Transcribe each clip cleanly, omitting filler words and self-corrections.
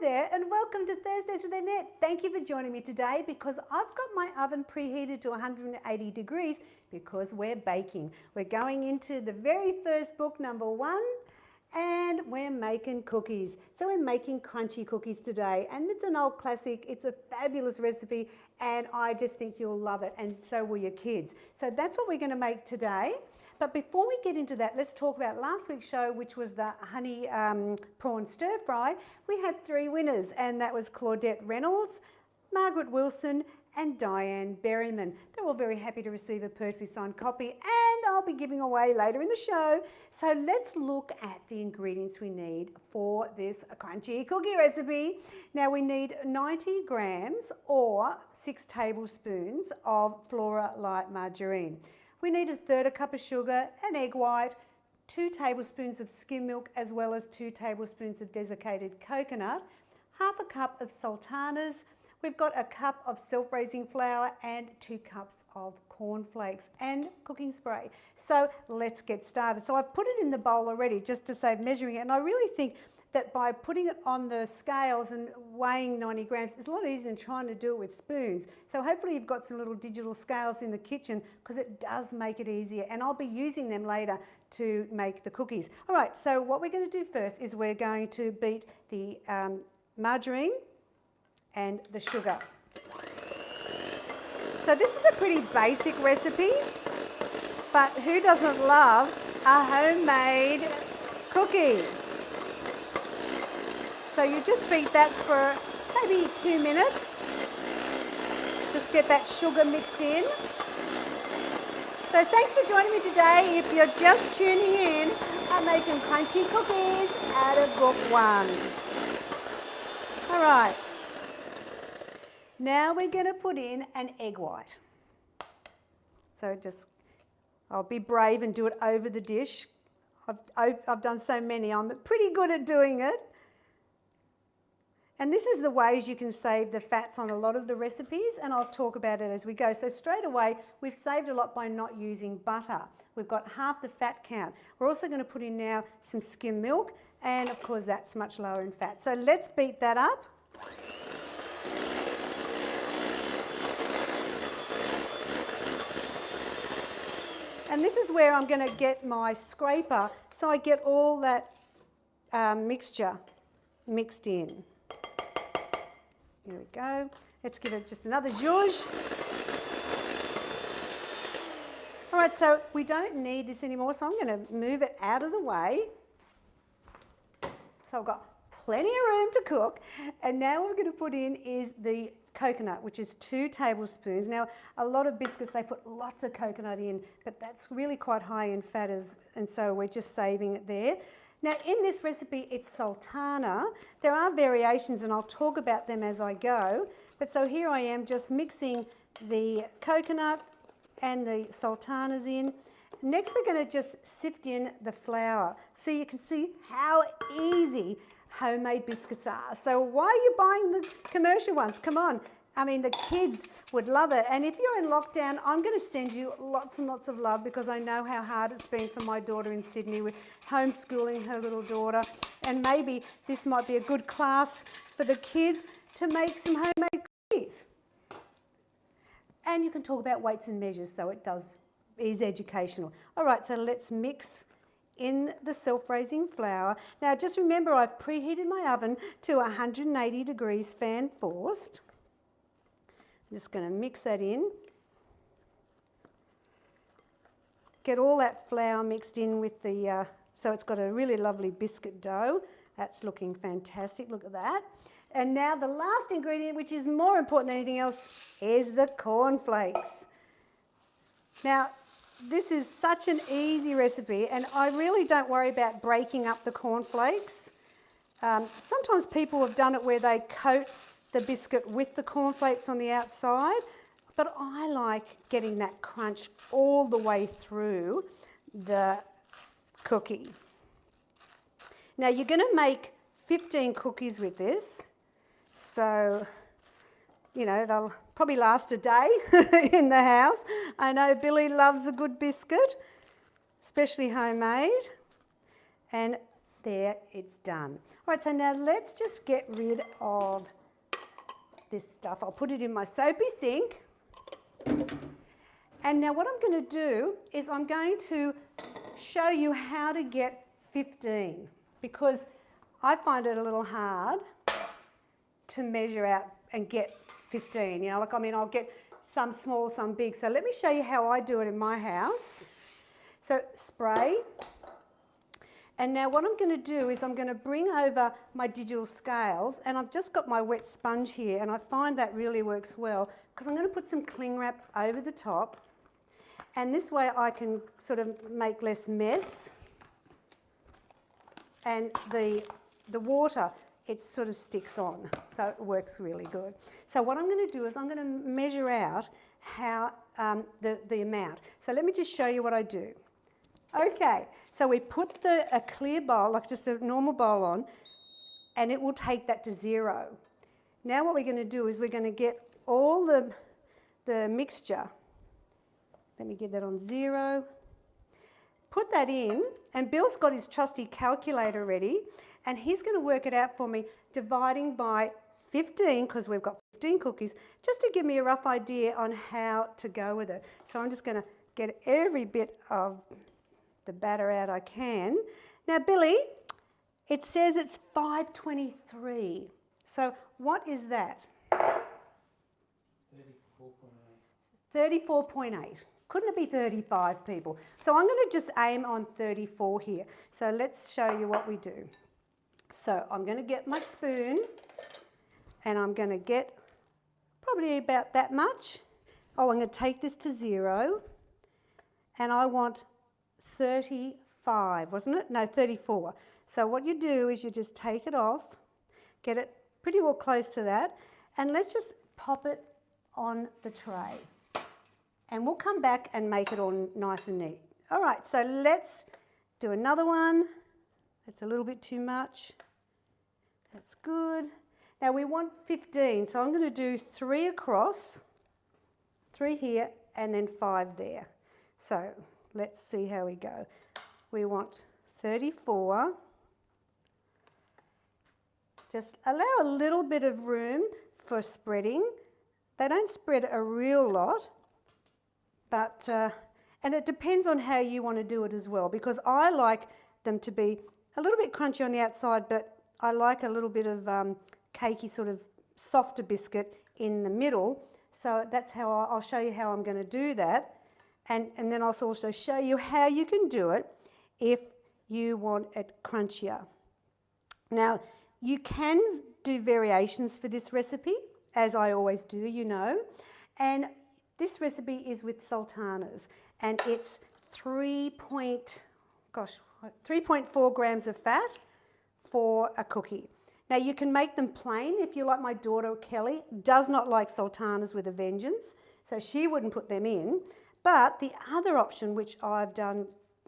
there and welcome to Thursdays with Annette. Thank you for joining me today because I've got my oven preheated to 180 degrees because we're baking. We're going into the very first book, number 1, and we're making cookies. So we're making crunchy cookies today, and it's an old classic. It's a fabulous recipe and I just think you'll love it, and so will your kids. So that's what we're going to make today. But before we get into that, let's talk about last week's show, which was the honey prawn stir fry. We had 3 winners, and that was Claudette Reynolds, Margaret Wilson, and Diane Berryman. They're all very happy to receive a personally signed copy, and I'll be giving away later in the show. So let's look at the ingredients we need for this crunchy cookie recipe. Now we need 90 grams or 6 tablespoons of Flora Light margarine. We need 1/3 cup of sugar, an egg white, 2 tablespoons of skim milk, as well as 2 tablespoons of desiccated coconut, 1/2 cup of sultanas. We've got 1 cup of self-raising flour and 2 cups of cornflakes and cooking spray. So let's get started. So I've put it in the bowl already just to save measuring it, and I really think that by putting it on the scales and weighing 90 grams, it's a lot easier than trying to do it with spoons. So hopefully you've got some little digital scales in the kitchen because it does make it easier, and I'll be using them later to make the cookies. All right, so what we're going to do first is we're going to beat the margarine and the sugar. So this is a pretty basic recipe, but who doesn't love a homemade cookie? So you just beat that for maybe 2 minutes. Just get that sugar mixed in. So thanks for joining me today. If you're just tuning in, I'm making crunchy cookies out of book 1. All right. Now we're going to put in an egg white. So I'll be brave and do it over the dish. I've done so many, I'm pretty good at doing it. And this is the ways you can save the fats on a lot of the recipes, and I'll talk about it as we go. So straight away, we've saved a lot by not using butter. We've got half the fat count. We're also going to put in now some skim milk, and of course that's much lower in fat. So let's beat that up. And this is where I'm going to get my scraper so I get all that mixture mixed in. Here we go. Let's give it just another zhuzh. All right, so we don't need this anymore, so I'm going to move it out of the way. So I've got plenty of room to cook. And now what we're going to put in is the coconut, which is 2 tablespoons. Now, a lot of biscuits, they put lots of coconut in, but that's really quite high in fat, and so we're just saving it there. Now, in this recipe, it's sultana. There are variations, and I'll talk about them as I go. But so here I am just mixing the coconut and the sultanas in. Next, we're going to just sift in the flour so you can see how easy homemade biscuits are. So why are you buying the commercial ones? Come on. I mean, the kids would love it. And if you're in lockdown, I'm going to send you lots and lots of love because I know how hard it's been for my daughter in Sydney with homeschooling her little daughter. And maybe this might be a good class for the kids to make some homemade cookies. And you can talk about weights and measures, so it is educational. All right, so let's mix in the self-raising flour. Now, just remember, I've preheated my oven to 180 degrees fan forced. I'm just going to mix that in. Get all that flour mixed in with the, so it's got a really lovely biscuit dough. That's looking fantastic, look at that. And now the last ingredient, which is more important than anything else, is the cornflakes. Now, this is such an easy recipe, and I really don't worry about breaking up the cornflakes. Sometimes people have done it where they coat the biscuit with the cornflakes on the outside, but I like getting that crunch all the way through the cookie. Now you're going to make 15 cookies with this, so you know they'll probably last a day in the house. I know Billy loves a good biscuit, especially homemade, and There, it's done. All right, so now let's just get rid of this stuff. I'll put it in my soapy sink. And now what I'm going to do is I'm going to show you how to get 15, because I find it a little hard to measure out and get 15. You know, like, I mean, I'll get some small, some big. So let me show you how I do it in my house. So spray. And now what I'm going to do is I'm going to bring over my digital scales, and I've just got my wet sponge here, and I find that really works well because I'm going to put some cling wrap over the top, and this way I can sort of make less mess, and the water, it sort of sticks on, so it works really good. So what I'm going to do is I'm going to measure out how the amount. So let me just show you what I do. Okay, so we put a clear bowl, like just a normal bowl on, and it will take that to 0. Now what we're going to do is we're going to get all the mixture. Let me get that on 0. Put that in, and Bill's got his trusty calculator ready, and he's going to work it out for me, dividing by 15, because we've got 15 cookies, just to give me a rough idea on how to go with it. So I'm just going to get every bit of the batter out I can. Now, Billy, it says it's 523. So what is that? 34.8. 34.8. Couldn't it be 35, people? So I'm going to just aim on 34 here. So let's show you what we do. So I'm going to get my spoon, and I'm going to get probably about that much. Oh, I'm going to take this to 0, and I want 35, wasn't it? No, 34. So what you do is you just take it off, get it pretty well close to that, and let's just pop it on the tray. And we'll come back and make it all nice and neat. All right, so let's do another one. That's a little bit too much. That's good. Now we want 15, so I'm going to do 3 across, 3 here, and then 5 there. So let's see how we go. We want 34. Just allow a little bit of room for spreading. They don't spread a real lot, but and it depends on how you want to do it as well, because I like them to be a little bit crunchy on the outside, but I like a little bit of cakey, sort of softer biscuit in the middle. So that's how I'll show you how I'm going to do that. And then I'll also show you how you can do it if you want it crunchier. Now, you can do variations for this recipe, as I always do, you know. And this recipe is with sultanas, and it's 3.4 grams of fat for a cookie. Now, you can make them plain if you like. My daughter, Kelly, does not like sultanas with a vengeance, so she wouldn't put them in. But the other option, which I've done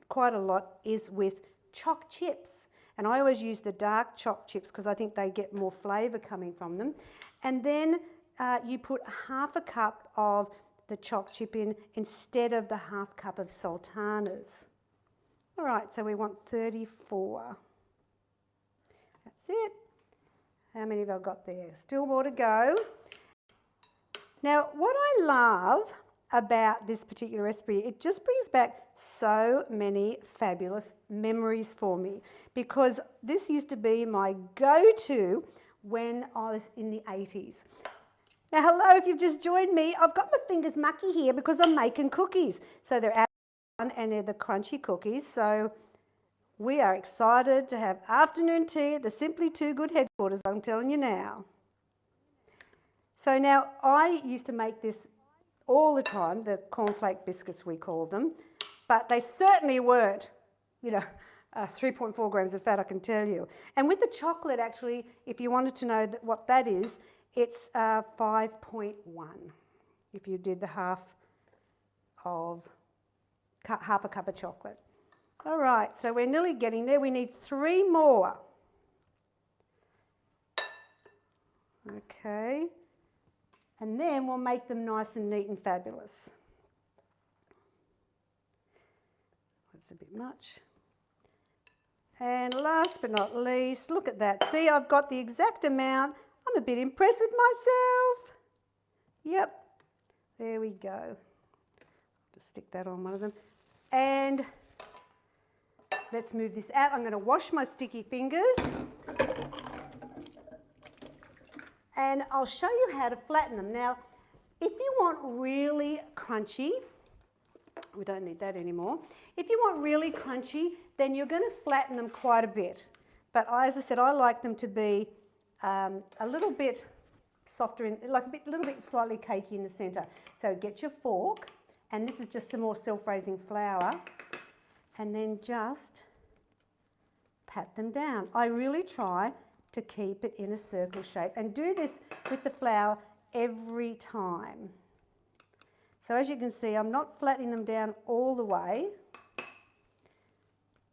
quite a lot, is with choc chips. And I always use the dark choc chips because I think they get more flavour coming from them. And then you put half a cup of the choc chip in instead of the half cup of sultanas. All right, so we want 34. That's it. How many have I got there? Still more to go. Now, what I love about this particular recipe, it just brings back so many fabulous memories for me, because this used to be my go-to when I was in the 80s. Now, hello, if you've just joined me, I've got my fingers mucky here because I'm making cookies. So they're out and they're the crunchy cookies. So we are excited to have afternoon tea at the Simply Too Good headquarters, I'm telling you now. So now, I used to make this all the time, the cornflake biscuits we call them, but they certainly weren't, 3.4 grams of fat, I can tell you. And with the chocolate, actually, if you wanted to know what that is, it's 5.1 if you did the half a cup of chocolate. All right, so we're nearly getting there. We need 3 more. Okay. And then we'll make them nice and neat and fabulous. That's a bit much. And last but not least, look at that. See, I've got the exact amount. I'm a bit impressed with myself. Yep, there we go. Just stick that on one of them. And let's move this out. I'm going to wash my sticky fingers. And I'll show you how to flatten them. Now, if you want really crunchy, we don't need that anymore. If you want really crunchy, then you're going to flatten them quite a bit. But as I said, I like them to be a little bit softer, like a little bit slightly cakey in the centre. So get your fork, and this is just some more self-raising flour, and then just pat them down. I really try to keep it in a circle shape and do this with the flour every time. So as you can see, I'm not flattening them down all the way,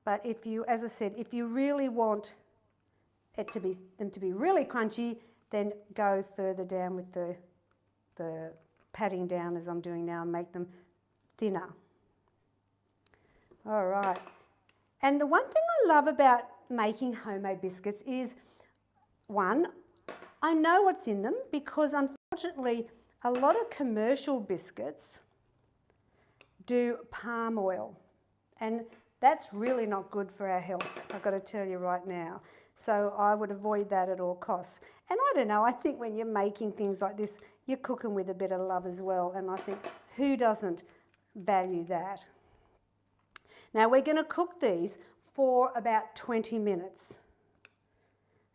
but if you, as I said, if you really want them to be really crunchy, then go further down with the patting down as I'm doing now and make them thinner. All right. And the one thing I love about making homemade biscuits is, one, I know what's in them because unfortunately a lot of commercial biscuits do palm oil, and that's really not good for our health, I've got to tell you right now. So I would avoid that at all costs. And I don't know, I think when you're making things like this, you're cooking with a bit of love as well, and I think who doesn't value that? Now we're going to cook these for about 20 minutes.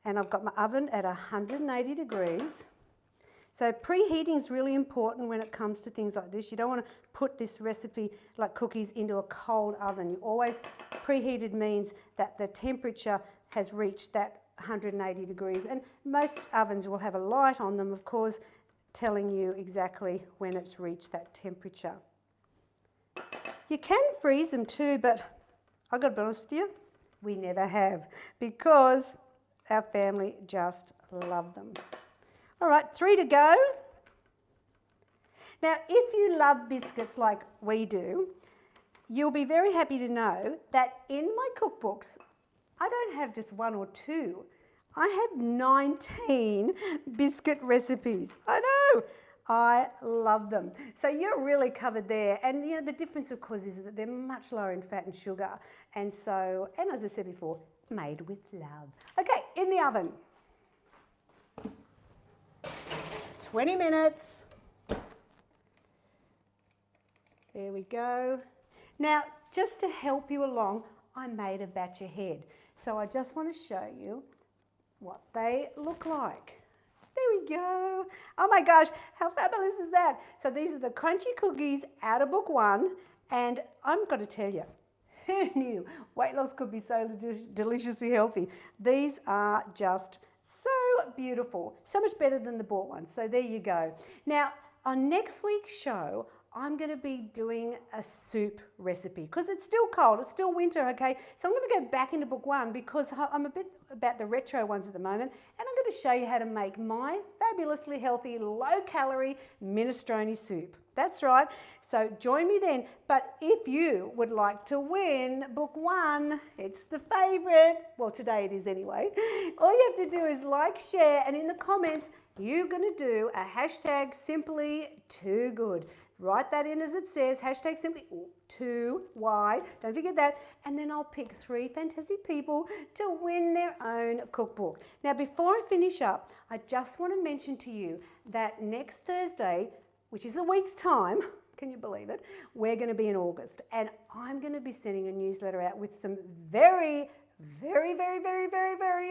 And I've got my oven at 180 degrees. So preheating is really important when it comes to things like this. You don't want to put this recipe like cookies into a cold oven. You always, preheated means that the temperature has reached that 180 degrees. And most ovens will have a light on them, of course, telling you exactly when it's reached that temperature. You can freeze them too, but I've got to be honest with you, we never have, because our family just love them. All right, 3 to go. Now, if you love biscuits like we do, you'll be very happy to know that in my cookbooks, I don't have just 1 or 2. I have 19 biscuit recipes. I know. I love them. So you're really covered there. And you know, the difference of course is that they're much lower in fat and sugar. And so, and as I said before, made with love. Okay, in the oven. 20 minutes. There we go. Now, just to help you along, I made a batch ahead. So I just want to show you what they look like. There we go. Oh my gosh, how fabulous is that? So these are the crunchy cookies out of book 1, and I'm going to tell you, who knew weight loss could be so deliciously healthy? These are just so beautiful, so much better than the bought ones. So there you go. Now, on next week's show, I'm going to be doing a soup recipe because it's still cold, it's still winter, okay? So I'm going to go back into book 1 because I'm a bit about the retro ones at the moment, and I'm going to show you how to make my fabulously healthy, low-calorie minestrone soup. That's right. So join me then. But if you would like to win book 1, it's the favourite. Well, today it is anyway. All you have to do is like, share, and in the comments, you're going to do a hashtag simply too good. Write that in as it says, hashtag simply too wide. Don't forget that. And then I'll pick 3 fantastic people to win their own cookbook. Now, before I finish up, I just want to mention to you that next Thursday, which is a week's time, can you believe it? We're going to be in August, and I'm going to be sending a newsletter out with some very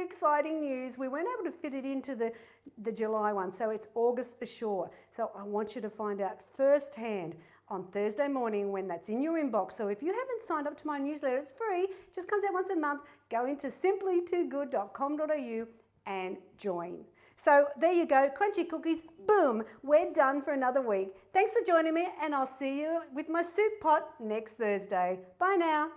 exciting news. We weren't able to fit it into the July one, so it's August for sure. So I want you to find out firsthand on Thursday morning when that's in your inbox. So if you haven't signed up to my newsletter, it's free, just comes out once a month. Go into simplytoogood.com.au and join. So there you go, crunchy cookies, boom, we're done for another week. Thanks for joining me, and I'll see you with my soup pot next Thursday. Bye now.